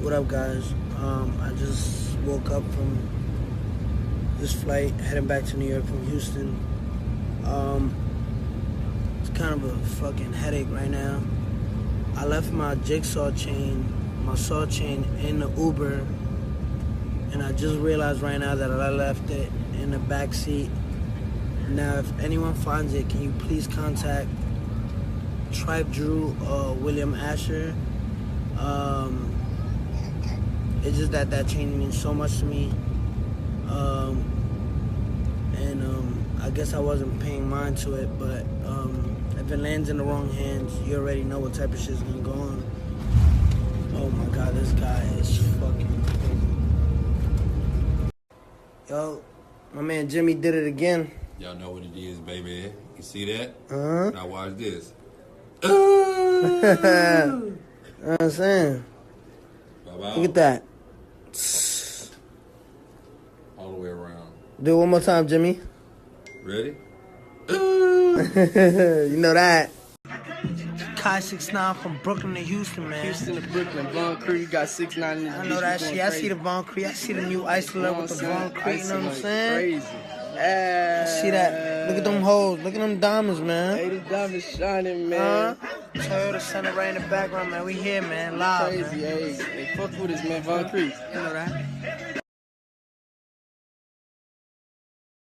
What up, guys? I just woke up from this flight heading back to New York from Houston. It's kind of a fucking headache right now. I left my Jigsaw chain, my saw chain in the Uber, and I just realized right now that I left it in the back seat. Now, if anyone finds it, can you please contact Tribe Drew or William Asher? It's just that chain means so much to me. I guess I wasn't paying mind to it, but if it lands in the wrong hands, you already know what type of shit's gonna go on. Oh my god, this guy is fucking crazy. Yo, my man Jimmy did it again. Y'all know what it is, baby. You see that? Uh-huh. Now watch this. You know what I'm saying? Bye-bye. Look at that. All the way around. Do it one more time, Jimmy. Ready? You know that. Kai 6ix9ine from Brooklyn to Houston, man. Houston to Brooklyn, Von Crew, you got 6ix9ine in this. I know that shit. I see the Von Crew. I see the new Isola with the Von Crew. You know what I'm saying? Crazy. I see that. Look at them hoes. Look at them diamonds, man. Hey, the diamonds shining, man. Toyota Center right in the background, man. We here, man. Live, Crazy, man. hey. They fuck with us, man. Von Crew. You know that.